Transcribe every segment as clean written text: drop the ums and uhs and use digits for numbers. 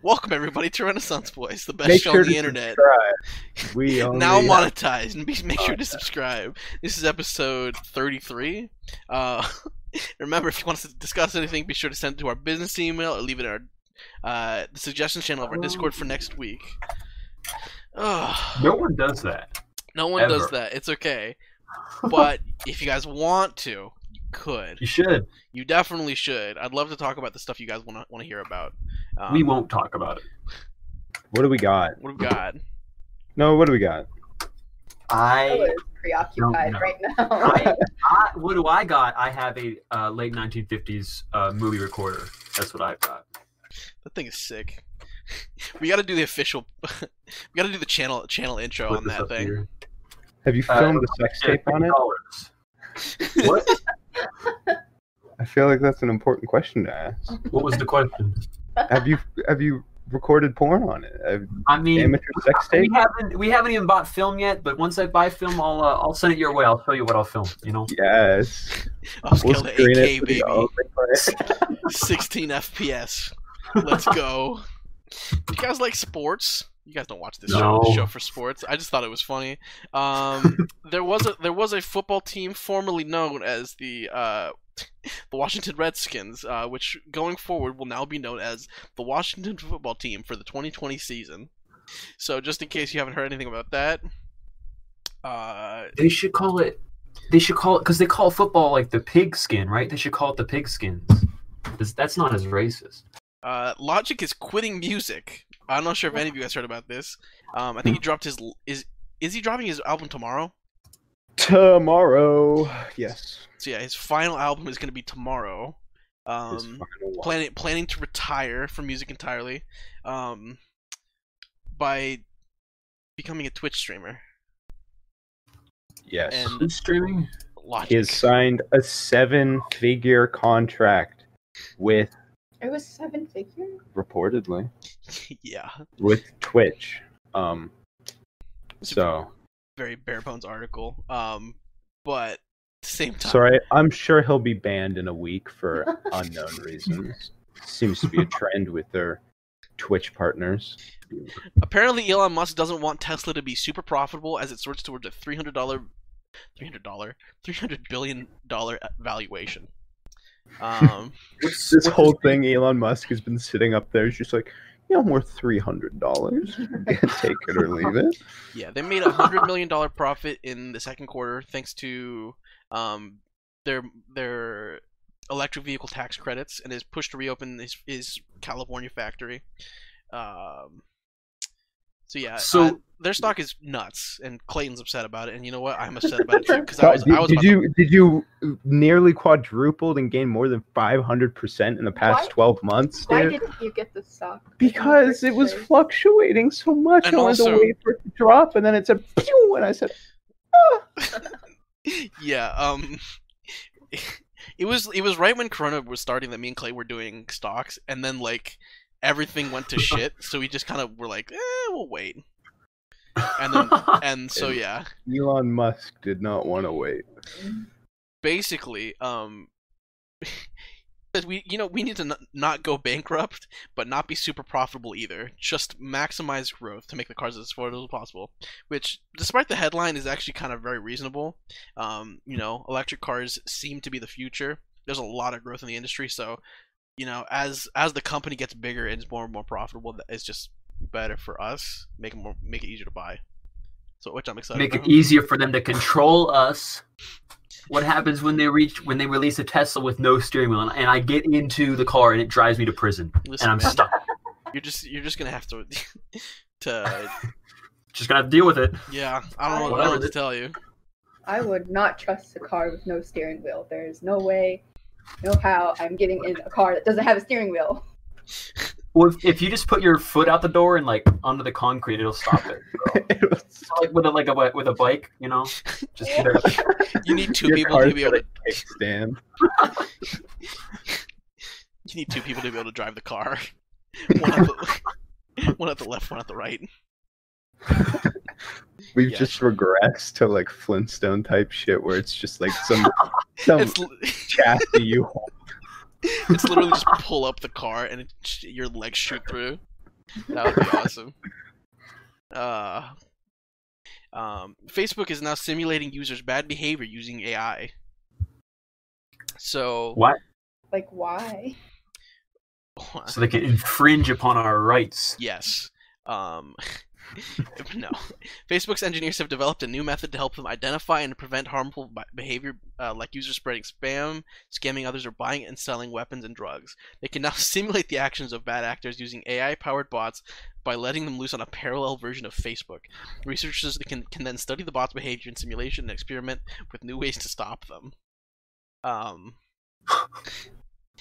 Welcome everybody to Renaissance Boys, the best Make show sure on the to internet. subscribe. We only Now have- monetized, and make sure to subscribe. This is episode 33. Remember, if you want us to discuss anything, be sure to send it to our business email or leave it in our the suggestions channel of our Discord for next week. No one does that. No one does Ever. that. It's okay. But if you guys want to, you could. You should. You definitely should. I'd love to talk about the stuff you guys want to hear about. We won't talk about it. What do we got? What do we got? No, what do we got? I I was preoccupied No. right now. what do I got? I have a late 1950s movie recorder. That's what I've got. That thing is sick. We got to do the official. We got to do the channel intro Put on this that up thing. here. Have you filmed a sex tape on it? $50. What? I feel like that's an important question to ask. What was the question? Have you recorded porn on it? I mean, Amateur sex tape? we haven't even bought film yet. But once I buy film, I'll send it your way. I'll show you what I'll film. You know. Yes. I'll We'll scale to screen 8K, it for baby. the OnlyFans. 16 FPS. Let's go. Do you guys like sports? You guys don't watch this No. show for sports. I just thought it was funny. There was a football team formerly known as the Washington Redskins, which going forward will now be known as the Washington football team for the 2020 season. So just in case you haven't heard anything about that, They should call it because they call football like the pigskin, right? They should call it the pigskins. That's not as racist. Logic is quitting music. I'm not sure if any of you guys heard about this. I think he dropped his is he dropping his album tomorrow? Tomorrow. Yes. So yeah, his final album is going to be tomorrow. His final one. Planning to retire from music entirely, by becoming a Twitch streamer. Yes. And Who's streaming? Logic. He has signed a 7-figure contract with, It was 7-figure? reportedly, Yeah. with Twitch. So, Very bare bones article. But at the same time, sorry, I'm sure he'll be banned in a week for unknown reasons. Seems to be a trend with their Twitch partners. apparently Elon Musk doesn't want Tesla to be super profitable as it sorts towards a $300 billion valuation. This whole thing, Elon Musk has been sitting up there. He's just like, I'm worth $300. Take it or leave it. Yeah, they made $100 million profit in the second quarter thanks to their electric vehicle tax credits and his push to reopen his California factory. So yeah, their stock is nuts, and Clayton's upset about it. And you know what? I'm upset about it too because I was Did you nearly quadrupled and gained more than 500% in the past Why? 12 months, Why dude? didn't you get the stock? Because it was fluctuating so much. And I wanted also- to wait for it to drop, and then it said, pew, and I said, ah. yeah. It was right when Corona was starting that me and Clay were doing stocks, and then like everything went to shit. So we just kind of were like, we'll wait. And then so yeah. Elon Musk did not want to wait. Basically, we need to not go bankrupt, but not be super profitable either. Just maximize growth to make the cars as affordable as possible. Which, despite the headline, is actually kind of very reasonable. Electric cars seem to be the future. There's a lot of growth in the industry, so as the company gets bigger and it's more and more profitable, it's just better for us. Make it easier to buy. So, which I'm excited Make about. it easier for them to control us. What happens when they release a Tesla with no steering wheel, and I get into the car and it drives me to prison, Listen, and I'm man, stuck. You're just gonna have to Just gonna have to deal with it. yeah. I don't know Whatever. what to tell you. I would not trust a car with no steering wheel. There's no way, no how I'm getting in a car that doesn't have a steering wheel. Well, if you just put your foot out the door and like onto the concrete, it'll stop it. It was- Like with a bike, Just You need two Your people car's to be able got to. a kickstand. You need two people to be able to drive the car. One at the left, one at the right. We've Yeah. just regressed to like Flintstone type shit where it's just like some It's chassis you hold. it's literally just pull up the car and your legs shoot through. That would be awesome. Facebook is now simulating users' bad behavior using AI. So What? Like, why? So they can infringe upon our rights. Yes. No. Facebook's engineers have developed a new method to help them identify and prevent harmful behavior, like users spreading spam, scamming others, or buying and selling weapons and drugs. They can now simulate the actions of bad actors using AI-powered bots by letting them loose on a parallel version of Facebook. Researchers can then study the bots' behavior in simulation and experiment with new ways to stop them.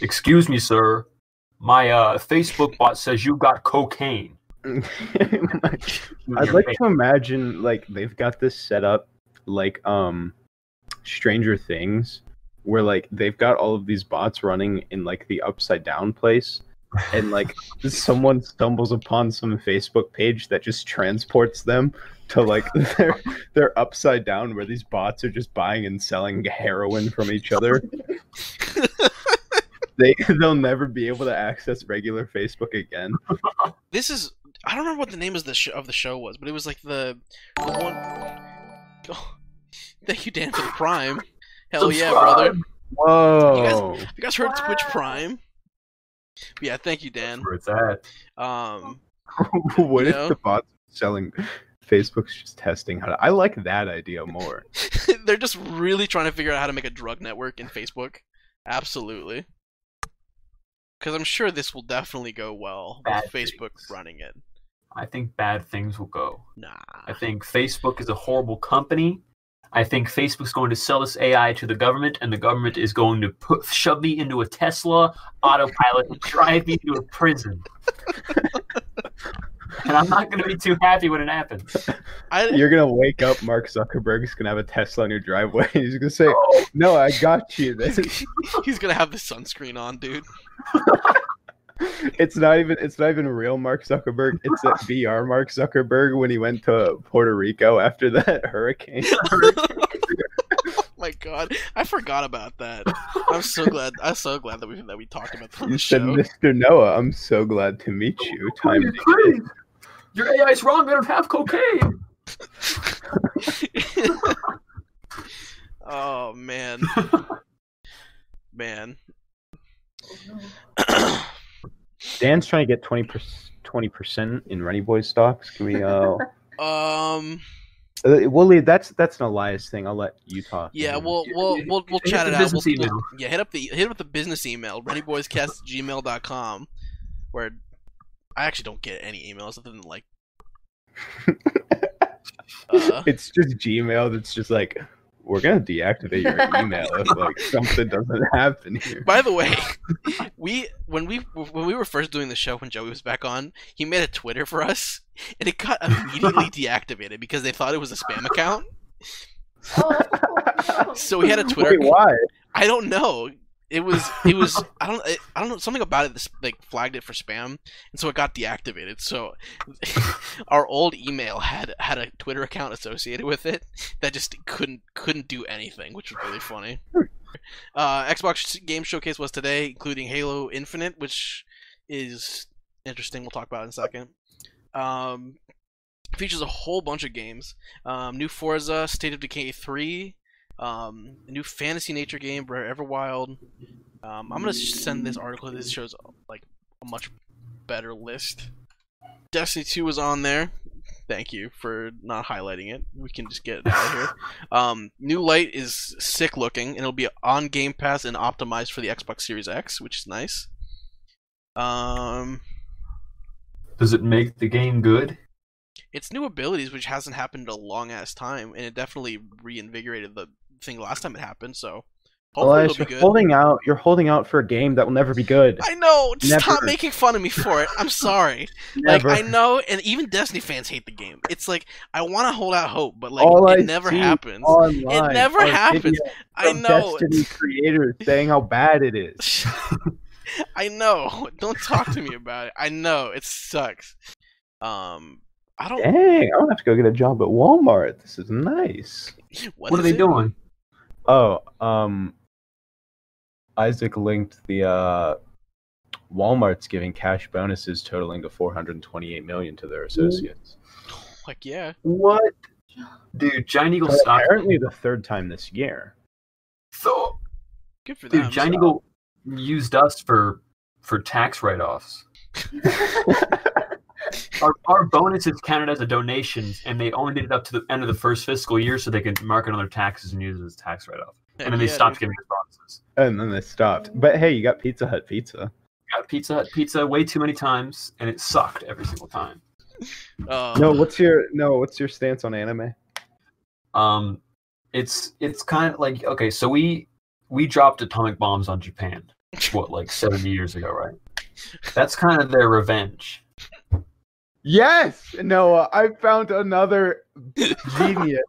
Excuse me, sir. My Facebook bot says you got cocaine. I'd like to imagine like they've got this set up like Stranger Things, where like they've got all of these bots running in like the upside down place, and like someone stumbles upon some Facebook page that just transports them to like they're upside down where these bots are just buying and selling heroin from each other. They'll never be able to access regular Facebook again. This is, I don't remember what the name of the show was, but it was like the one. Oh, thank you, Dan, for the Prime. Hell yeah, brother! Whoa! You guys heard Twitch Prime? Yeah, thank you, Dan. Where it's at. What if the bots selling? Facebook's just testing how to. I like that idea more. They're just really trying to figure out how to make a drug network in Facebook. Absolutely. Because I'm sure this will definitely go well with Facebook running it. I think bad things will go. Nah. I think Facebook is a horrible company. I think Facebook's going to sell this AI to the government, and the government is going to shove me into a Tesla autopilot and drive me to a prison. And I'm not going to be too happy when it happens. You're going to wake up, Mark Zuckerberg's going to have a Tesla on your driveway, and he's going to say, no, I got you this. He's going to have the sunscreen on, dude. It's not even real Mark Zuckerberg. It's a VR Mark Zuckerberg when he went to Puerto Rico after that hurricane. Oh my god, I forgot about that. I'm so glad that we talked about that on the show. Mr. Noah, I'm so glad to meet you. Time to Please. Your AI's wrong. I don't have cocaine. Oh man, man. Dan's trying to get 20% in Rennie Boys stocks. Can we? Wooly, that's an Elias thing. I'll let you talk. Yeah, we'll chat it out. Hit up the business email, rennieBoysCast@gmail.com, where I actually don't get any emails other than like. It's just Gmail. That's just like, we're gonna deactivate your email if like something doesn't happen here. By the way, when we were first doing the show when Joey was back on, he made a Twitter for us, and it got immediately deactivated because they thought it was a spam account. So we had a Twitter. Wait, why? I don't know. It was I don't know, something about it that like flagged it for spam, and so it got deactivated. So our old email had a Twitter account associated with it that just couldn't do anything, which was really funny. Xbox Game Showcase was today, including Halo Infinite, which is interesting. We'll talk about it in a second. Features a whole bunch of games. New Forza, State of Decay 3. A new fantasy nature game, Rare Everwild. I'm gonna send this article. This shows like a much better list. Destiny 2 was on there. Thank you for not highlighting it. We can just get it out of here. New Light is sick looking, and it'll be on Game Pass and optimized for the Xbox Series X, which is nice. Does it make the game good? It's new abilities, which hasn't happened in a long ass time, and it definitely reinvigorated the thing last time it happened. So hopefully Elias, it'll be good. You're holding out for a game that will never be good. I know. Never. Stop making fun of me for it. I'm sorry. Never. Like I know, and even Destiny fans hate the game. It's like I want to hold out hope, but like it never happens. It never happens. I know. Destiny creators saying how bad it is. I know. Don't talk to me about it. I know it sucks. I don't. Dang, I don't have to go get a job at Walmart. This is nice. What are they doing? Oh, Isaac linked the Walmart's giving cash bonuses totaling to $428 million to their associates. Like, yeah. What? Dude, Giant Eagle So stock. apparently the third time this year. So, Good for dude, them. Giant Eagle used us for tax write-offs. Our bonus is counted as a donation, and they only did it up to the end of the first fiscal year so they could mark it on their taxes and use it as tax write-off. And then they stopped giving us bonuses. And then they stopped. But hey, you got Pizza Hut pizza. Got Pizza Hut pizza way too many times, and it sucked every single time. What's your stance on anime? It's kind of like, okay, so we dropped atomic bombs on Japan, what, like 70 years ago, right? That's kind of their revenge. Yes, Noah, I found another genius.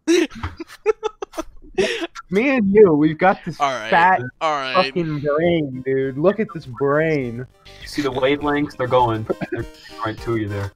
Me and you, we've got this fat fucking brain, dude. Look at this brain. You see the wavelengths? They're going right to you there.